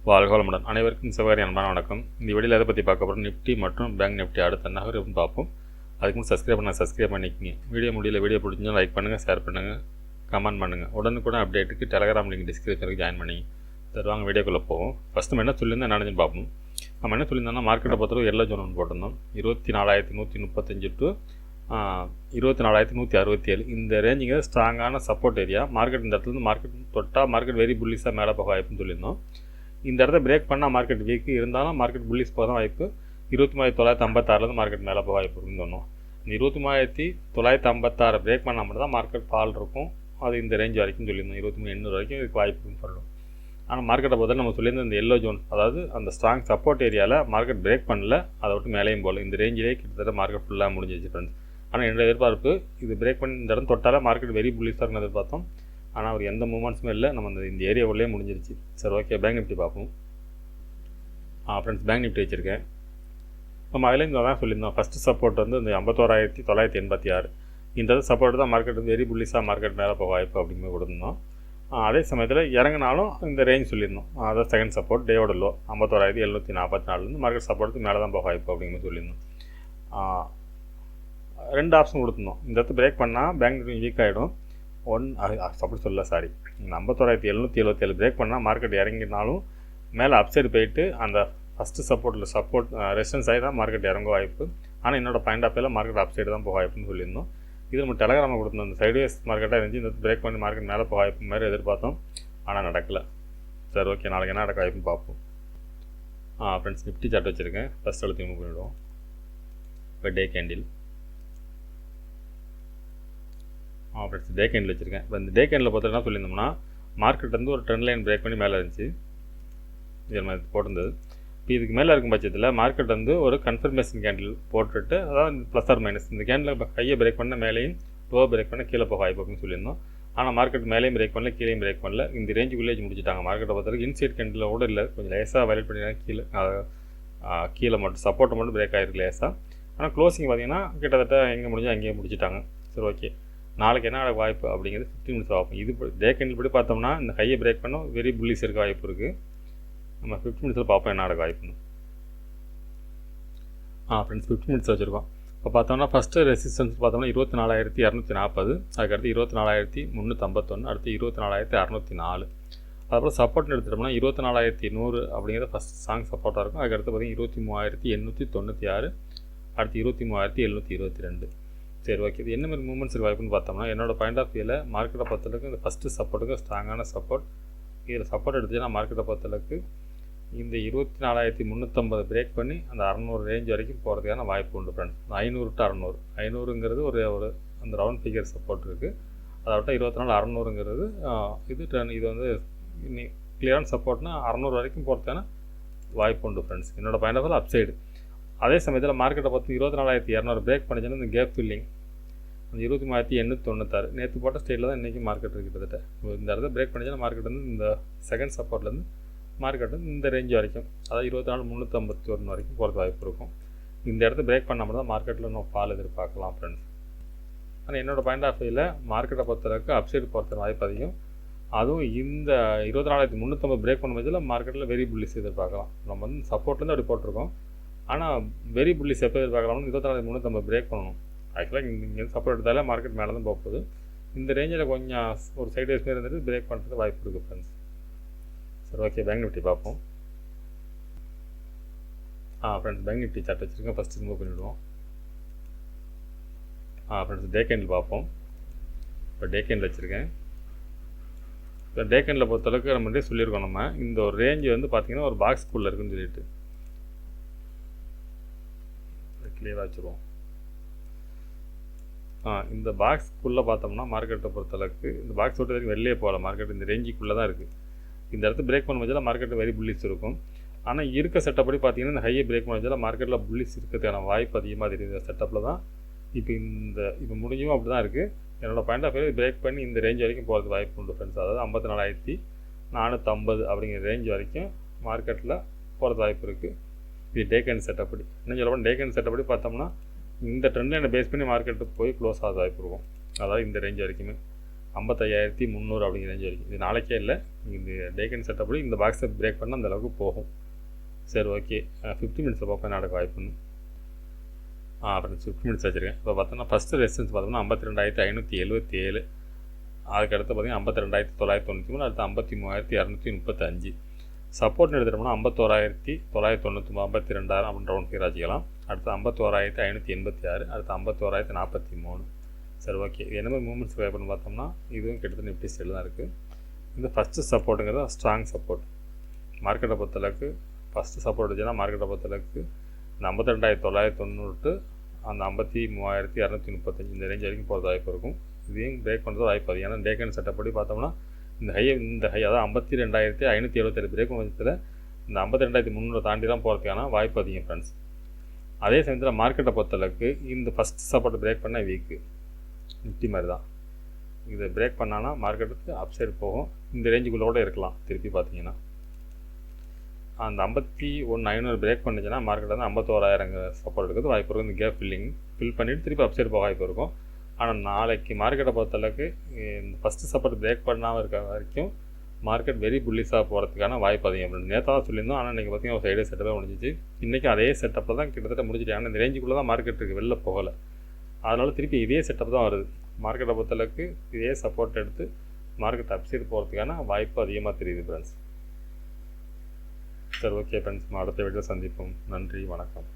வாழ்க வளமுடன். அனைவருக்கும் சிவகாரி அன்பான வணக்கம். இந்த வீடியோவில் எதை பற்றி பார்க்க போகிறோம், நிஃப்டி மற்றும் பேங்க் நிஃப்டி அடுத்த நகர் எப்படி பார்ப்போம். அதுக்கு முன் சப்ஸ்கிரைப் பண்ணிக்கங்க. வீடியோ முடியல வீடியோ பிடிச்சிருந்தா லைக் பண்ணுங்கள், ஷேர் பண்ணுங்கள், கமெண்ட் பண்ணுங்கள். உடனுக்குடன் அப்டேட்டுக்கு டெலகிராம் லிங்க் டிஸ்கிரிப்ஷனுக்கு ஜாயின் பண்ணிங்க. தருவாங்க. வீடியோக்குள்ளே போவோம். ஃபஸ்ட்டு நம்ம என்ன சொல்லியிருந்தோம் என்னன்னு பார்ப்போம். நம்ம என்ன சொல்லியிருந்தோம்னா மார்க்கெட்டை பொறுத்தவரை எல்லோ ஜோன் ஒன்று போட்டிருந்தோம். 24,135 டு 24,167 இந்த ரேஞ்சுங்க ஸ்ட்ராங்கான சப்போர்ட் ஏரியா. மார்க்கெட் இந்த இடத்துலேருந்து மார்க்கெட் தொட்டால் மார்க்கெட் வெரி புல்லிஸாக மேலே போக வாய்ப்புன்னு சொல்லியிருந்தோம். இந்த இடத்த பிரேக் பண்ணால் மார்க்கெட் வீக்கு இருந்தாலும் மார்க்கெட் புல்லிஸ் போக தான் வாய்ப்பு. 23,956 மார்க்கெட் மேலே போக வாய்ப்பு இருக்குன்னு சொன்னோம். இந்த 23,956 பிரேக் பண்ணால் மட்டும் தான் மார்க்கெட் ஃபால் இருக்கும். அது இந்த ரேஞ்ச் வரைக்கும் சொல்லியிருந்தோம். 23,800 வரைக்கும் இதுக்கு வாய்ப்புன்னு சொல்லணும். ஆனால் மார்க்கெட்டை பொறுத்த நம்ம சொல்லியிருந்த இந்த எல்லோ ஜோன், அதாவது அந்த ஸ்ட்ராங் சப்போர்ட் ஏரியாவில் மார்க்கெட் பிரேக் பண்ணல, அதை விட்டு மேலேயும் போகல. இந்த ரேஞ்சிலே கிட்டத்தட்ட மார்க்கெட் ஃபுல்லாக முடிஞ்சிச்சு ஃப்ரெண்ட்ஸ். ஆனால் என்னோட எதிர்பார்ப்பு இது பிரேக் பண்ணி இந்த இடம் தொட்டாலே மார்க்கெட் வெரி புல்லிஸாக இருக்குன்னு எதிர்பார்த்தோம். ஆனால் ஒரு எந்த மூமெண்ட்ஸுமே இல்லை. நம்ம இந்த ஏரியாவுள்ளே முடிஞ்சிருச்சு. சரி, ஓகே. பேங்க் நிஃப்டி பார்ப்போம். ஃப்ரெண்ட்ஸ், பேங்க் நிஃப்டி வச்சுருக்கேன். நம்ம அதுலேருந்து தான் சொல்லியிருந்தோம். ஃபஸ்ட்டு சப்போர்ட் வந்து இந்த 51,986 இந்த சப்போர்ட் தான் மார்க்கெட் வந்து வெரி புல்லிஸாக மார்க்கெட் மேலே போக வாய்ப்பு அப்படிங்கிற கொடுத்துருந்தோம். அதே சமயத்தில் இறங்கினாலும் இந்த ரேஞ்ச் சொல்லியிருந்தோம். அதாவது செகண்ட் சப்போர்ட் டேயோட லோ 51,744 மார்க்கெட் சப்போர்ட்டுக்கு மேலே தான் போக வாய்ப்பு அப்படிங்கிற சொல்லியிருந்தோம். 2 ஆப்ஷன் கொடுத்துருந்தோம். இந்த இடத்து பிரேக் பண்ணால் பேங்க் நிஃப்டி வீக் ஆகிடும். அப்படி சாரி 51,777 பிரேக் பண்ணால் மார்க்கெட் இறங்கினாலும் மேலே அப்சைடு போயிட்டு அந்த ஃபஸ்ட்டு சப்போர்ட் ரெசிஸ்டன்ஸ் ஆகி தான் மார்க்கெட் இறங்க வாய்ப்பு. ஆனால் என்னோட பாயிண்ட் ஆஃப் வியூவில் மார்க்கெட் அப்சைடு தான் போக வாய்ப்புன்னு சொல்லியிருந்தோம். இது நம்ம டெலகிராமில் கொடுத்துருந்தோம். அந்த சைட்வேஸ் மார்க்கெட்டாக இருந்துச்சு. இந்த பிரேக் பண்ணி மார்க்கெட் மேலே போக வாய்ப்பு மாதிரி எதிர்பார்த்தோம். ஆனால் நடக்கலை. சரி, ஓகே. நாளைக்கு என்ன நடக்க வாய்ப்புன்னு பார்ப்போம். ஃப்ரெண்ட்ஸ், நிஃப்டி சார்ட் வச்சுருக்கேன். ஃபஸ்ட் எழுத்து மூவ் பண்ணிவிடுவோம். இப்போ டே கேண்டில். ஃப்ரெண்ட்ஸ், டே கேண்டில் வச்சுருக்கேன். இப்போ இந்த டே கேண்டில் பொறுத்த என்ன சொல்லியிருந்தோம்னா மார்க்கெட் வந்து ஒரு ட்ரெண்ட் லைன் பிரேக் பண்ணி மேலே இருந்துச்சு. இது மாதிரி போட்டிருந்தது. இப்போ இதுக்கு மேலே இருக்கும் பட்சத்தில் மார்க்கெட் வந்து ஒரு கன்ஃபர்மேஷன் கேண்டில் போட்டுட்டு, அதாவது ப்ளஸ் ஆர் மைனஸ் இந்த கேண்டில் கையை பிரேக் பண்ண மேலேயும் லோ பிரேக் பண்ண கீழே போக வாய்ப்பு அப்படின்னு சொல்லியிருந்தோம். ஆனால் மார்க்கெட் மேலேயும் பிரேக் பண்ணல, கீழேயும் பிரேக் பண்ணல. இந்த ரேஞ்சு வில்லேஜ் முடிச்சுட்டாங்க. மார்க்கெட்டை பொறுத்தவரைக்கும் இன்சைட் கேண்டில் கூட இல்லை, கொஞ்சம் லேசாக வயலேட் பண்ணிங்கன்னா கீழே மட்டும் சப்போர்ட்டை மட்டும் பிரேக் ஆகிருக்கு லேசாக. ஆனால் க்ளோசிங் பார்த்தீங்கன்னா கிட்டத்தட்ட எங்கே முடிஞ்சோ அங்கேயே முடிச்சுட்டாங்க. சரி, ஓகே. நாளைக்கு என்ன நடக்க வாய்ப்பு அப்படிங்கிறது 15 மினிட்ஸ் பார்ப்போம். இது டே கேண்டில் படி பார்த்தோம்னா இந்த ஹையை பிரேக் பண்ண வெரி புல்லிஸ் இருக்க வாய்ப்பு இருக்குது. நம்ம 15 மினிட்ஸில் பார்ப்போம் என்ன நடக்க வாய்ப்புன்னு. ஃப்ரெண்ட்ஸ், 15 மினிட்ஸ் வச்சுருக்கோம். இப்போ பார்த்தோம்னா ஃபஸ்ட்டு ரெசிஸ்டன்ஸ் பார்த்தோம்னா 24,240, அதுக்கடுத்து 24,351, அடுத்து 24,604. அதுக்கப்புறம் சப்போர்ட்னு எடுத்துட்டோம்னா 24,100 அப்படிங்கிறது ஃபஸ்ட் ஸ்ட்ராங் சப்போர்ட்டாக இருக்கும். அதுக்கடுத்து பார்த்தீங்கன்னா 23,896, அடுத்து 23,722. சரி, ஓகே. இது என்ன மாதிரி மூமெண்ட்ஸ் இருக்கு வாய்ப்புன்னு பார்த்தோம்னா என்னோடய பாயிண்ட் ஆஃப் வியூவில் மார்க்கெட்டை பொறுத்தளவுக்கு இந்த ஃபஸ்ட்டு சப்போர்ட்டுக்கு ஸ்ட்ராங்கான சப்போர்ட். இதில் சப்போர்ட் எடுத்துச்சுன்னா மார்க்கெட்டை பொறுத்தளவுக்கு இந்த 24,350 பிரேக் பண்ணி அந்த 600 ரேஞ்ச் வரைக்கும் போகிறதுக்கான வாய்ப்பு உண்டு ஃப்ரெண்ட்ஸ். 500 to 600, 500ங்கிறது ஒரு அந்த ரவுண்ட் ஃபிகர் சப்போர்ட் இருக்குது. அதை விட்டால் 24,600ங்கிறது இது வந்து கிளியரான சப்போர்ட்னா 600 வரைக்கும் போகிறதுக்கான வாய்ப்பு உண்டு ஃப்ரெண்ட்ஸ். என்னோடய பாயிண்ட் ஆஃப் வியூவில் அப்சைடு. அதே சமயத்தில் மார்க்கெட்டை பார்த்து 24,200 பிரேக் பண்ணிச்சுன்னா இந்த கேப் ஃபில்லிங் அந்த 23,896 நேற்று போட்ட ஸ்டேட்டில் தான் இன்றைக்கி மார்க்கெட் இருக்குது. கிட்டத்தட்ட இந்த இடத்த பிரேக் பண்ணிச்சுன்னா மார்க்கெட் வந்து இந்த செகண்ட் சப்போர்ட்லேருந்து மார்க்கெட் வந்து இந்த ரேஞ்ச் வரைக்கும், அதாவது 24,351 வரைக்கும் போகிறது வாய்ப்பு இருக்கும். இந்த இடத்த பிரேக் பண்ணாமல் தான் மார்க்கெட்டில் நம்ம ஃபால் எதிர்பார்க்கலாம் ஃப்ரெண்ட்ஸ். ஆனால் என்னோடய பாயிண்ட் ஆஃப் வியூவில் மார்க்கெட்டை பொறுத்தளவுக்கு அப்சைடு போகிறது வாய்ப்பு அதிகம். அதுவும் இந்த 24,350 பிரேக் பண்ண பட்சத்தில் மார்க்கெட்டில் வெரி புல்லிஸ் எதிர்பார்க்கலாம். நம்ம வந்து சப்போர்ட்லேருந்து அப்படி போட்டிருக்கோம். ஆனால் வெரி புல்லிஸ் எப்போ எதிர்பார்க்கலாம்னு 24,350 பிரேக் பண்ணணும். ஆக்சுவலாக இங்கே சப்போர்ட் எடுத்தாலே மார்க்கெட் மேலே தான் போகுது. இந்த ரேஞ்சில் கொஞ்சம் ஒரு சைட்வேஸ் மாரி இருந்துட்டு பிரேக் பண்ணுறதுக்கு வாய்ப்பு இருக்குது ஃப்ரெண்ட்ஸ். சரி, ஓகே. பேங்க் நிஃப்டி பார்ப்போம். ஃப்ரெண்ட்ஸ், பேங்க் நிஃப்டி சார்ட் வச்சுருக்கேன். ஃபஸ்ட்டு ரிமூவ் பண்ணிவிடுவோம். ஃப்ரெண்ட்ஸ், டே கேண்டில் பார்ப்போம். இப்போ டே கேண்டில் வச்சுருக்கேன். இப்போ டே கேண்டில் பொறுத்தளவுக்கு நம்ம சொல்லியிருக்கோம். நம்ம இந்த ஒரு ரேஞ்சு வந்து பார்த்திங்கன்னா ஒரு பாக்ஸ்குள்ளே இருக்குன்னு சொல்லிட்டு கிளியராக வச்சுருவோம். இந்த பாக்ஸ்க்குள்ளே பார்த்தோம்னா மார்க்கெட்டை பொறுத்தளவுக்கு இந்த பாக்ஸ் விட்டு வரைக்கும் வெளியே போகல. மார்க்கெட் இந்த ரேஞ்சுக்குள்ளே தான் இருக்குது. இந்த இடத்த பிரேக் பண்ண வச்சால் மார்க்கெட்டு வெரி புல்லிஸ் இருக்கும். ஆனால் இருக்க செட்டப்படி பார்த்தீங்கன்னா இந்த ஹையை பிரேக் பண்ண வச்சால் மார்க்கெட்டில் புல்லிஸ் இருக்கிறதுக்கான வாய்ப்பு அதிகமாக தெரியுது. செட்டப்பில் தான் இப்போ முடிஞ்சும் அப்படி தான் இருக்குது. என்னோடய பாயிண்ட் ஆஃப் வியூ பிரேக் பண்ணி இந்த ரேஞ்ச் வரைக்கும் போகிறது வாய்ப்பு உண்டு ஃப்ரெண்ட்ஸ். அதாவது 54,450 அப்படிங்கிற ரேஞ்ச் வரைக்கும் மார்க்கெட்டில் போகிறது வாய்ப்பு இருக்குது. இது டே கேண்ட் செட்டப்படி. இன்னும் சொல்லப்போனால் டே கேண்ட் செட்டப்படி பார்த்தோம்னா இந்த ட்ரெண்ட் லைனை பேஸ் பண்ணி மார்க்கெட்டு போய் க்ளோஸ் ஆக வாய்ப்பு இருக்கும். அதாவது இந்த ரேஞ்ச் வரைக்குமே 55,300 அப்படிங்கிற ரேஞ்ச் வரைக்கும். இது நாளைக்கே இல்லை, இந்த டேக்கன் செட்டப்படி இந்த பாக்ஸை பிரேக் பண்ணால் அந்த அளவுக்கு போகும். சரி ஓகே, 50 மினிட்ஸில் பார்ப்பேன் நடக்க வாய்ப்புன்னு. அப்புறம் 50 மினிட்ஸ் வச்சுருக்கேன். இப்போ பார்த்தோம்னா ஃபஸ்ட்டு ரெசிஸ்டன்ஸ் பார்த்தோம்னா 52,577. அதுக்கடுத்து பார்த்தீங்கன்னா 52,993. அடுத்து 53,235. சப்போர்ட்னு எடுத்துட்டோம்னா 51,999, 52,000 அப்படின்னு ரவுண்ட் ஃபிகர் வச்சுக்கலாம். அடுத்து 51,586. அடுத்து 51,043. சரி ஓகே, இது என்ன மாதிரி மூமெண்ட்ஸ் வேணும்னு பார்த்தோம்னா இதுவும் கிட்டத்தட்ட நிஃப்டி ஸ்டைல் தான் இருக்குது. இந்த ஃபஸ்ட்டு சப்போர்ட்டுங்கிறது ஸ்ட்ராங் சப்போர்ட். மார்க்கெட்டை பொறுத்தளவுக்கு ஃபஸ்ட்டு சப்போர்ட் வச்சுன்னா மார்க்கெட்டை பொறுத்தளவுக்கு இந்த 52,990 அந்த 53,235 இந்த ரேஞ்ச் வரைக்கும் போகிறது வாய்ப்பு இருக்கும். இதையும் பிரேக் பண்ணுறது வாய்ப்பு அதிகம். ஏன்னா டேக்கன் செட்டப்படி பார்த்தோம்னா இந்த ஹை அதாவது 52,577 பிரேக் பட்சத்தில் இந்த 52,300 தாண்டி தான் போகிறதுக்கான வாய்ப்பு அதிகம் ஃப்ரெண்ட்ஸ். அதே சமயத்தில் மார்க்கெட்டை பொறுத்தளவுக்கு இந்த ஃபஸ்ட் சப்போர்ட் பிரேக் பண்ண வீக்கு நிஃப்டி மாதிரி தான். இதை பிரேக் பண்ணான்னா மார்க்கெட்டுக்கு அப்சைடு போகும். இந்த ரேஞ்சுக்குள்ளோட இருக்கலாம். திருப்பி பார்த்தீங்கன்னா அந்த 51,500 பிரேக் பண்ணிச்சுன்னா மார்க்கெட் வந்து 51,000 சப்போர்ட் எடுக்கிறது வாய்ப்பு இருக்கும். இந்த கேப் ஃபில் பண்ணிவிட்டு திருப்பி அப்சைடு போக வாய்ப்பு இருக்கும். ஆனால் நாளைக்கு மார்க்கெட்டை பொறுத்தளவுக்கு இந்த ஃபஸ்ட்டு சப்போர்ட் பிரேக் பண்ணாமல் இருக்க வரைக்கும் மார்க்கெட் வெரி புல்லிஸாக போகிறதுக்கான வாய்ப்பு அதிகம். அப்படின்னு நேற்றாக சொல்லியிருந்தோம். ஆனால் இன்றைக்கி பார்த்தீங்கன்னா ஒரு சைடு செட்டப்பாக முடிஞ்சிச்சு. இன்றைக்கி அதே செட்டப்பில் தான் கிட்டத்தட்ட முடிஞ்சிட்டு. ஆனால் இந்த ரேஞ்சுக்குள்ளே தான் மார்க்கெட் இருக்குது, வெளில போகலை. அதனால் திருப்பி இதே செட்டப் தான் வருது. மார்க்கெட்டை பொறுத்தளவுக்கு இதே சப்போர்ட் எடுத்து மார்க்கெட் அப்சைடு போகிறதுக்கான வாய்ப்பு அதிகமாக தெரியுது ஃப்ரெண்ட்ஸ். சரி ஓகே ஃப்ரெண்ட்ஸ், அடுத்த வீடியோ சந்திப்போம். நன்றி, வணக்கம்.